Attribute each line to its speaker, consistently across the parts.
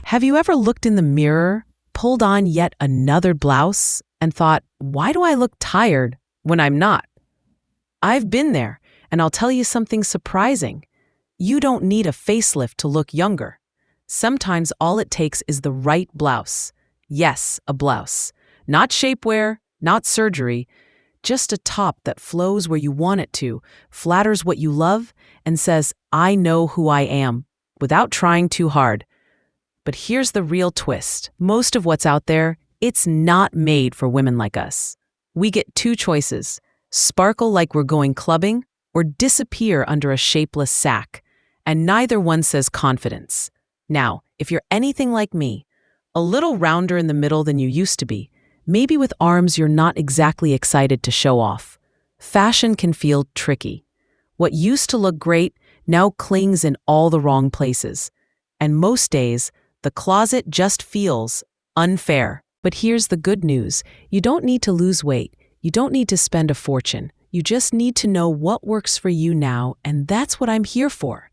Speaker 1: Have you ever looked in the mirror, pulled on yet another blouse, and thought, why do I look tired when I'm not? I've been there, and I'll tell you something surprising. You don't need a facelift to look younger. Sometimes all it takes is the right blouse. Yes, a blouse. Not shapewear, not surgery, just a top that flows where you want it to, flatters what you love, and says, I know who I am, without trying too hard. But here's the real twist. Most of what's out there, it's not made for women like us. We get two choices: sparkle like we're going clubbing, or disappear under a shapeless sack. And neither one says confidence. Now, if you're anything like me, a little rounder in the middle than you used to be, maybe with arms you're not exactly excited to show off, fashion can feel tricky. What used to look great now clings in all the wrong places. And most days, the closet just feels unfair. But here's the good news. You don't need to lose weight. You don't need to spend a fortune. You just need to know what works for you now, and that's what I'm here for.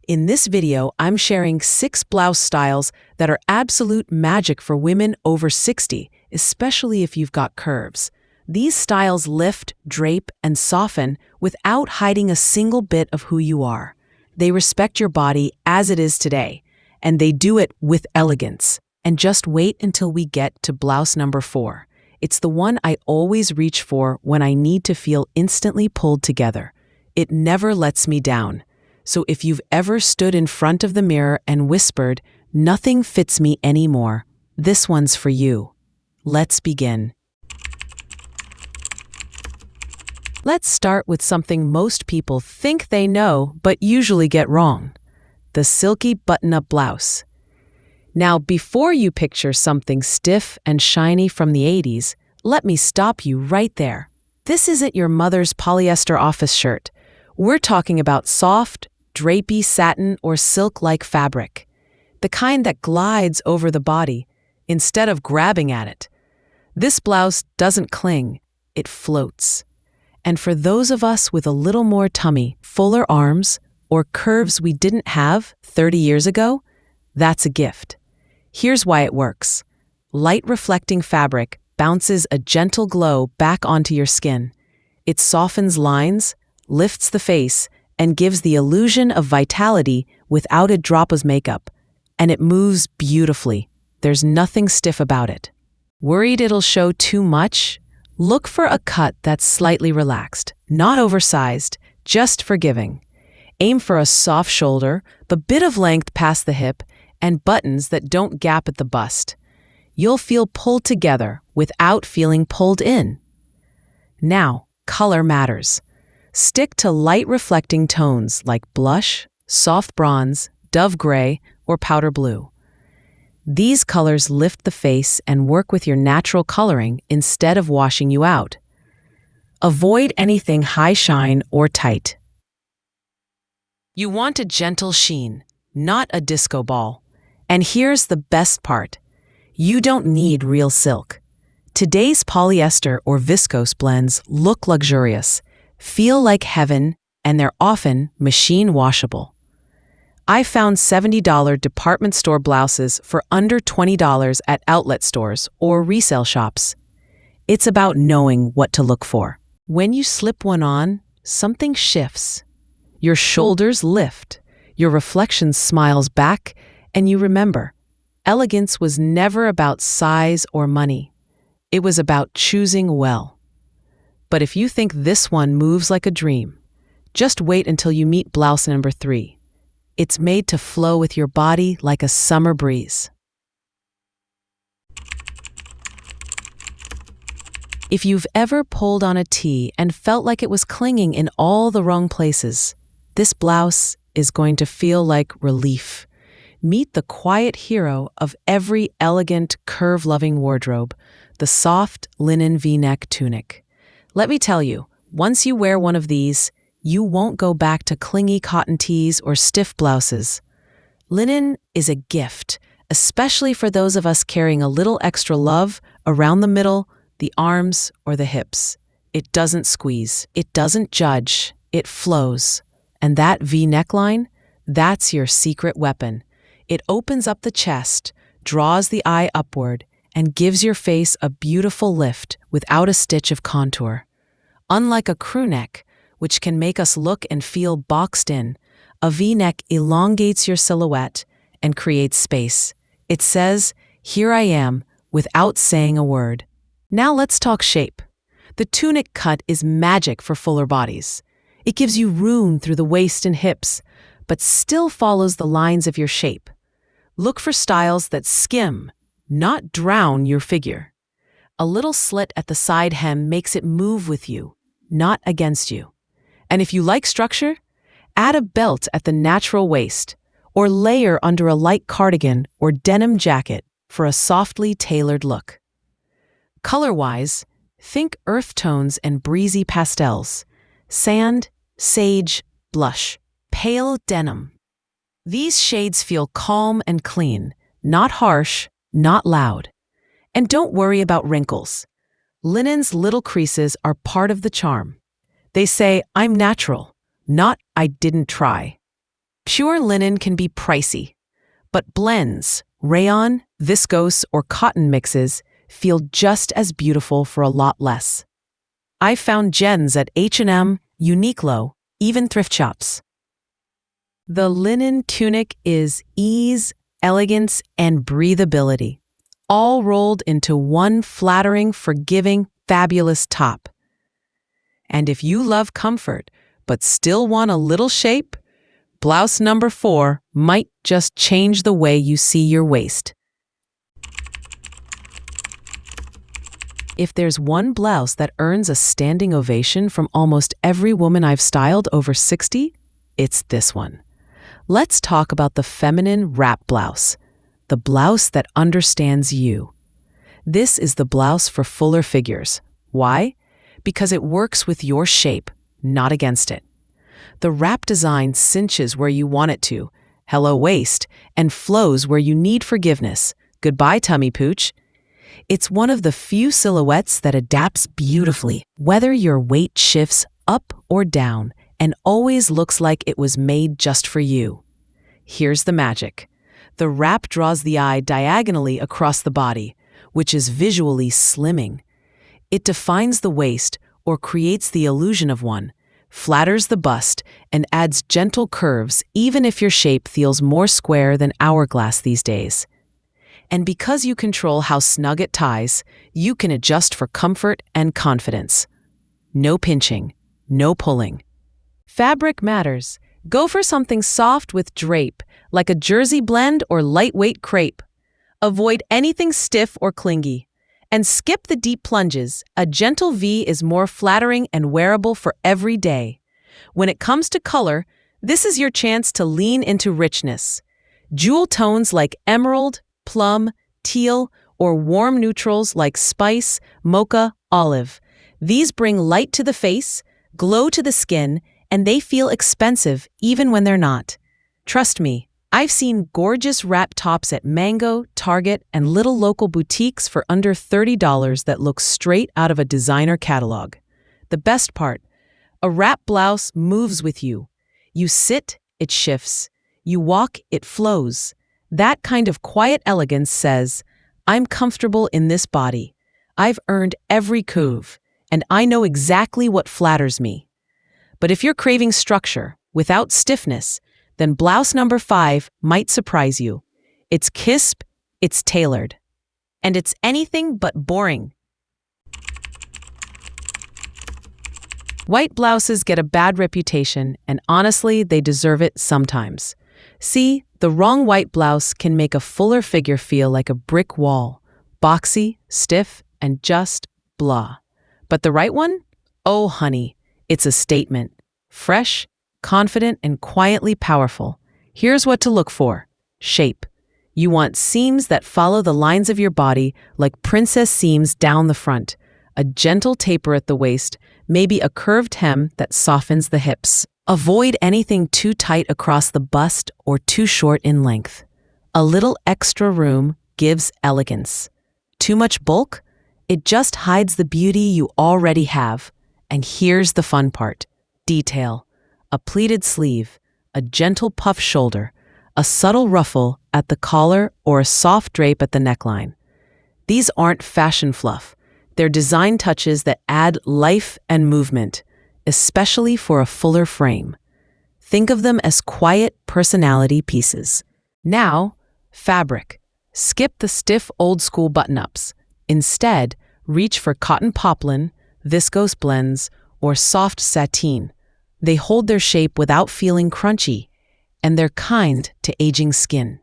Speaker 1: In this video, I'm sharing 6 blouse styles that are absolute magic for women over 60, especially if you've got curves. These styles lift, drape, and soften without hiding a single bit of who you are. They respect your body as it is today, and they do it with elegance. And just wait until we get to blouse number 4. It's the one I always reach for when I need to feel instantly pulled together. It never lets me down. So if you've ever stood in front of the mirror and whispered, "Nothing fits me anymore," this one's for you. Let's begin. Let's start with something most people think they know but usually get wrong: the Silky button-up blouse. Now, before you picture something stiff and shiny from the 80s, let me stop you right there. This isn't your mother's polyester office shirt. We're talking about soft, drapey satin or silk-like fabric, the kind that glides over the body instead of grabbing at it. This blouse doesn't cling, it floats. And for those of us with a little more tummy, fuller arms, or curves we didn't have 30 years ago, that's a gift. Here's why it works. Light-reflecting fabric bounces a gentle glow back onto your skin. It softens lines, lifts the face, and gives the illusion of vitality without a drop of makeup. And it moves beautifully. There's nothing stiff about it. Worried it'll show too much? Look for a cut that's slightly relaxed, not oversized, just forgiving. Aim for a soft shoulder, but bit of length past the hip, and buttons that don't gap at the bust. You'll feel pulled together without feeling pulled in. Now, color matters. Stick to light reflecting tones like blush, soft bronze, dove gray, or powder blue. These colors lift the face and work with your natural coloring instead of washing you out. Avoid anything high shine or tight. You want a gentle sheen, not a disco ball. And here's the best part. You don't need real silk. Today's polyester or viscose blends look luxurious, feel like heaven, and they're often machine washable. I found $70 department store blouses for under $20 at outlet stores or resale shops. It's about knowing what to look for. When you slip one on, something shifts. Your shoulders lift, your reflection smiles back, and you remember, elegance was never about size or money. It was about choosing well. But if you think this one moves like a dream, just wait until you meet blouse number 3. It's made to flow with your body like a summer breeze. If you've ever pulled on a tee and felt like it was clinging in all the wrong places, this blouse is going to feel like relief. Meet the quiet hero of every elegant, curve-loving wardrobe, the soft linen V-neck tunic. Let me tell you, once you wear one of these, you won't go back to clingy cotton tees or stiff blouses. Linen is a gift, especially for those of us carrying a little extra love around the middle, the arms, or the hips. It doesn't squeeze, it doesn't judge, it flows. And that V neckline, that's your secret weapon. It opens up the chest, draws the eye upward, and gives your face a beautiful lift without a stitch of contour. Unlike a crew neck, which can make us look and feel boxed in, a V-neck elongates your silhouette and creates space. It says, "Here I am," without saying a word. Now let's talk shape. The tunic cut is magic for fuller bodies. It gives you room through the waist and hips, but still follows the lines of your shape. Look for styles that skim, not drown your figure. A little slit at the side hem makes it move with you, not against you. And if you like structure, add a belt at the natural waist, or layer under a light cardigan or denim jacket for a softly tailored look. Color-wise, think earth tones and breezy pastels, sand, sage, blush, pale denim. These shades feel calm and clean, not harsh, not loud. And don't worry about wrinkles. Linen's little creases are part of the charm. They say, "I'm natural," not "I didn't try." Pure linen can be pricey, but blends, rayon, viscose, or cotton mixes feel just as beautiful for a lot less. I found gems at H&M, Uniqlo, even thrift shops. The linen tunic is ease, elegance, and breathability, all rolled into one flattering, forgiving, fabulous top. And if you love comfort, but still want a little shape, blouse number 4 might just change the way you see your waist. If there's one blouse that earns a standing ovation from almost every woman I've styled over 60, it's this one. Let's talk about the feminine wrap blouse, the blouse that understands you. This is the blouse for fuller figures. Why? Because it works with your shape, not against it. The wrap design cinches where you want it to, hello waist, and flows where you need forgiveness, goodbye tummy pooch. It's one of the few silhouettes that adapts beautifully, whether your weight shifts up or down, and always looks like it was made just for you. Here's the magic. The wrap draws the eye diagonally across the body, which is visually slimming. It defines the waist, or creates the illusion of one, flatters the bust, and adds gentle curves even if your shape feels more square than hourglass these days. And because you control how snug it ties, you can adjust for comfort and confidence. No pinching, no pulling. Fabric matters. Go for something soft with drape, like a jersey blend or lightweight crepe. Avoid anything stiff or clingy. And skip the deep plunges. A gentle V is more flattering and wearable for every day. When it comes to color, this is your chance to lean into richness. Jewel tones like emerald, plum, teal, or warm neutrals like spice, mocha, olive. These bring light to the face, glow to the skin, and they feel expensive even when they're not. Trust me, I've seen gorgeous wrap tops at Mango, Target, and little local boutiques for under $30 that look straight out of a designer catalog. The best part, a wrap blouse moves with you. You sit, it shifts. You walk, it flows. That kind of quiet elegance says, "I'm comfortable in this body. I've earned every curve, and I know exactly what flatters me." But if you're craving structure without stiffness, then blouse number 5 might surprise you. It's crisp, it's tailored, and it's anything but boring. White blouses get a bad reputation, and honestly, they deserve it sometimes. See, the wrong white blouse can make a fuller figure feel like a brick wall, boxy, stiff, and just blah. But the right one? Oh, honey, it's a statement. Fresh, confident, and quietly powerful. Here's what to look for. Shape. You want seams that follow the lines of your body like princess seams down the front, a gentle taper at the waist, maybe a curved hem that softens the hips. Avoid anything too tight across the bust or too short in length. A little extra room gives elegance. Too much bulk? It just hides the beauty you already have. And here's the fun part. Detail. A pleated sleeve, a gentle puff shoulder, a subtle ruffle at the collar or a soft drape at the neckline. These aren't fashion fluff. They're design touches that add life and movement, especially for a fuller frame. Think of them as quiet personality pieces. Now, fabric. Skip the stiff old-school button-ups. Instead, reach for cotton poplin, viscose blends, or soft sateen. They hold their shape without feeling crunchy, and they're kind to aging skin.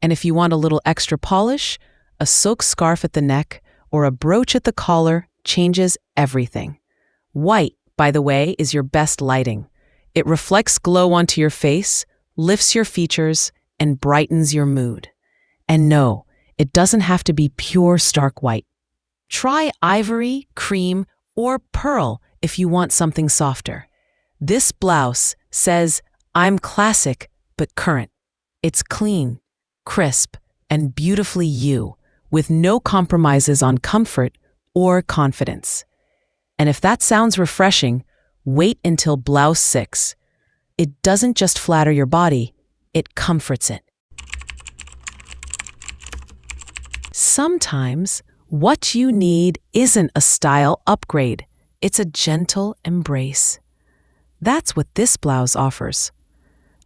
Speaker 1: And if you want a little extra polish, a silk scarf at the neck or a brooch at the collar changes everything. White, by the way, is your best lighting. It reflects glow onto your face, lifts your features, and brightens your mood. And no, it doesn't have to be pure stark white. Try ivory, cream, or pearl if you want something softer. This blouse says, "I'm classic, but current." It's clean, crisp, and beautifully you, with no compromises on comfort or confidence. And if that sounds refreshing, wait until Blouse 6. It doesn't just flatter your body, it comforts it. Sometimes, what you need isn't a style upgrade, it's a gentle embrace. That's what this blouse offers.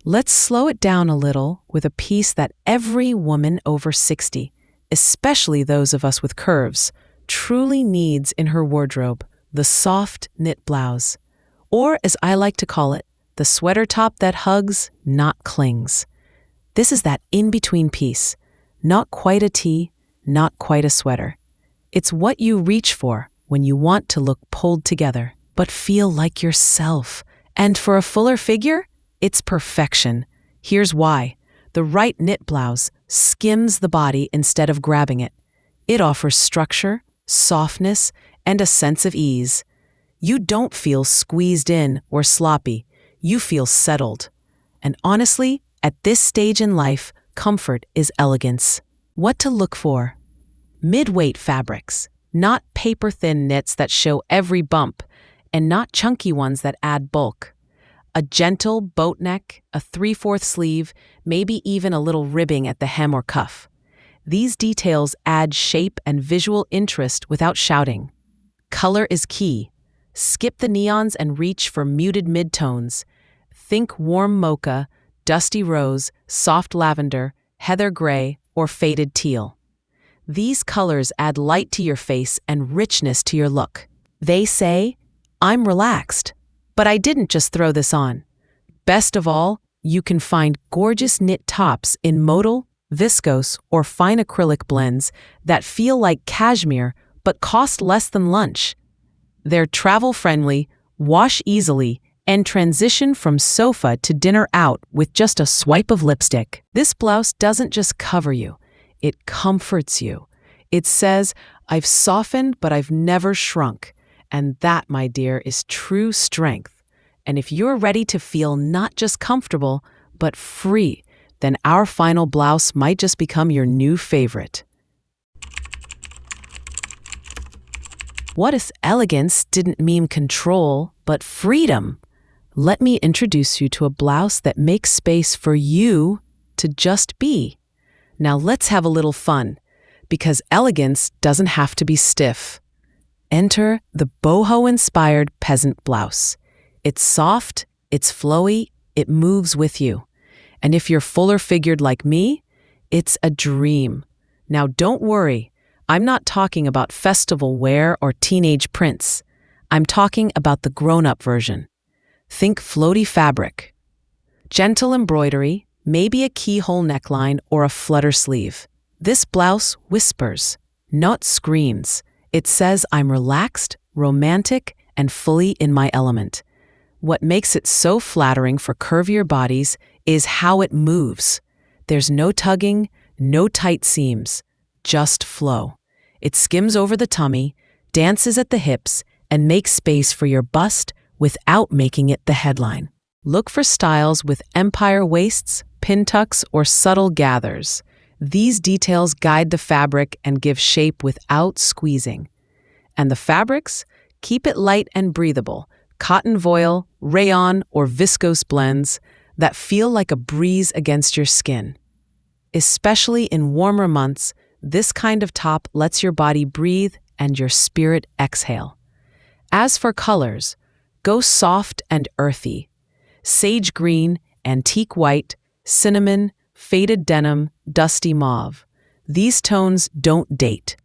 Speaker 1: Let's slow it down a little with a piece that every woman over 60, especially those of us with curves, truly needs in her wardrobe, the soft knit blouse. Or, as I like to call it, the sweater top that hugs, not clings. This is that in-between piece, not quite a tee, not quite a sweater. It's what you reach for when you want to look pulled together, but feel like yourself. And for a fuller figure, it's perfection. Here's why. The right knit blouse skims the body instead of grabbing it. It offers structure, softness, and a sense of ease. You don't feel squeezed in or sloppy. You feel settled. And honestly, at this stage in life, comfort is elegance. What to look for? Mid-weight fabrics, not paper-thin knits that show every bump, and not chunky ones that add bulk. A gentle boat neck, a 3/4 sleeve, maybe even a little ribbing at the hem or cuff. These details add shape and visual interest without shouting. Color is key. Skip the neons and reach for muted midtones. Think warm mocha, dusty rose, soft lavender, heather gray, or faded teal. These colors add light to your face and richness to your look. They say, "I'm relaxed, but I didn't just throw this on." Best of all, you can find gorgeous knit tops in modal, viscose, or fine acrylic blends that feel like cashmere but cost less than lunch. They're travel-friendly, wash easily, and transition from sofa to dinner out with just a swipe of lipstick. This blouse doesn't just cover you, it comforts you. It says, "I've softened, but I've never shrunk." And that, my dear, is true strength. And if you're ready to feel not just comfortable, but free, then our final blouse might just become your new favorite. What if elegance didn't mean control, but freedom? Let me introduce you to a blouse that makes space for you to just be. Now let's have a little fun, because elegance doesn't have to be stiff. Enter the Boho-inspired Peasant blouse. It's soft, it's flowy, it moves with you. And if you're fuller figured like me, it's a dream. Now don't worry, I'm not talking about festival wear or teenage prints. I'm talking about the grown-up version. Think floaty fabric, gentle embroidery, maybe a keyhole neckline or a flutter sleeve. This blouse whispers, not screams. It says I'm relaxed, romantic, and fully in my element. What makes it so flattering for curvier bodies is how it moves. There's no tugging, no tight seams, just flow. It skims over the tummy, dances at the hips, and makes space for your bust without making it the headline. Look for styles with empire waists, pin tucks, or subtle gathers. These details guide the fabric and give shape without squeezing. And the fabrics? Keep it light and breathable. Cotton voile, rayon, or viscose blends that feel like a breeze against your skin. Especially in warmer months, this kind of top lets your body breathe and your spirit exhale. As for colors, go soft and earthy. Sage green, antique white, cinnamon, faded denim, dusty mauve. These tones don't date.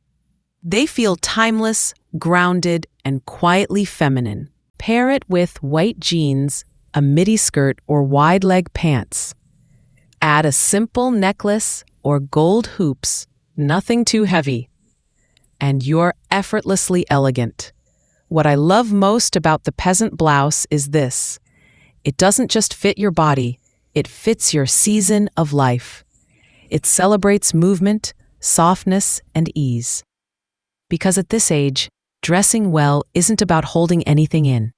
Speaker 1: They feel timeless, grounded, and quietly feminine. Pair it with white jeans, a midi skirt, or wide leg pants. Add a simple necklace or gold hoops, nothing too heavy, and you're effortlessly elegant. What I love most about the Peasant blouse is this: it doesn't just fit your body, it fits your season of life. It celebrates movement, softness, and ease. Because at this age, dressing well isn't about holding anything in.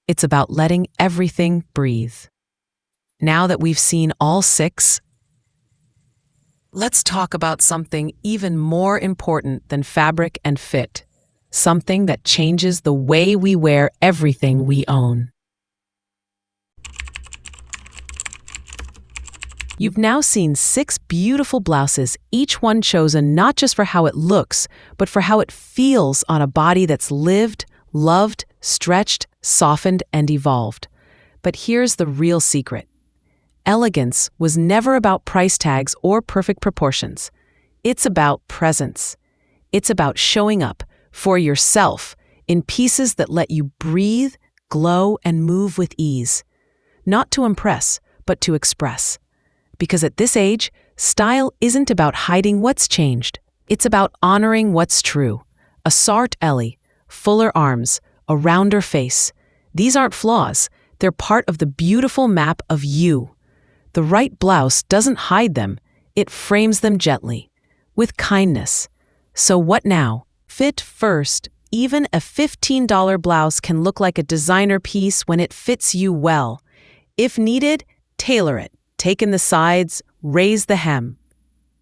Speaker 1: It's about letting everything breathe. Now that we've seen all 6, let's talk about something even more important than fabric and fit. Something that changes the way we wear everything we own. You've now seen 6 beautiful blouses, each one chosen not just for how it looks, but for how it feels on a body that's lived, loved, stretched, softened, and evolved. But here's the real secret. Elegance was never about price tags or perfect proportions. It's about presence. It's about showing up for yourself in pieces that let you breathe, glow, and move with ease. Not to impress, but to express. Because at this age, style isn't about hiding what's changed. It's about honoring what's true. A Sart Ellie, fuller arms, a rounder face. These aren't flaws. They're part of the beautiful map of you. The right blouse doesn't hide them. It frames them gently, with kindness. So what now? Fit first. Even a $15 blouse can look like a designer piece when it fits you well. If needed, tailor it. Take in the sides, raise the hem.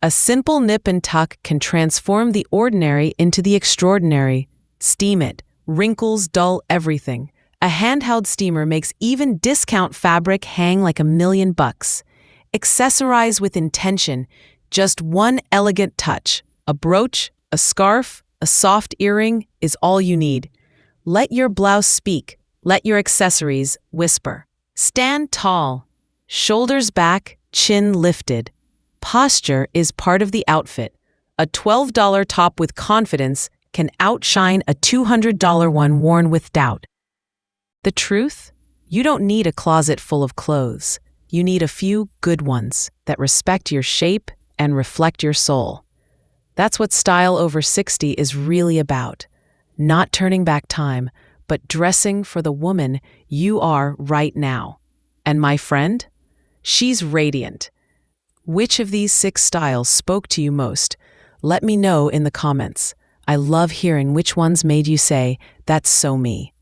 Speaker 1: A simple nip and tuck can transform the ordinary into the extraordinary. Steam it. Wrinkles dull everything. A handheld steamer makes even discount fabric hang like $1,000,000. Accessorize with intention. Just one elegant touch. A brooch, a scarf, a soft earring is all you need. Let your blouse speak. Let your accessories whisper. Stand tall. Shoulders back, chin lifted. Posture is part of the outfit. A $12 top with confidence can outshine a $200 one worn with doubt. The truth? You don't need a closet full of clothes. You need a few good ones that respect your shape and reflect your soul. That's what Style Over 60 is really about. Not turning back time, but dressing for the woman you are right now. And my friend? She's radiant. Which of these 6 styles spoke to you most? Let me know in the comments. I love hearing which ones made you say, "That's so me."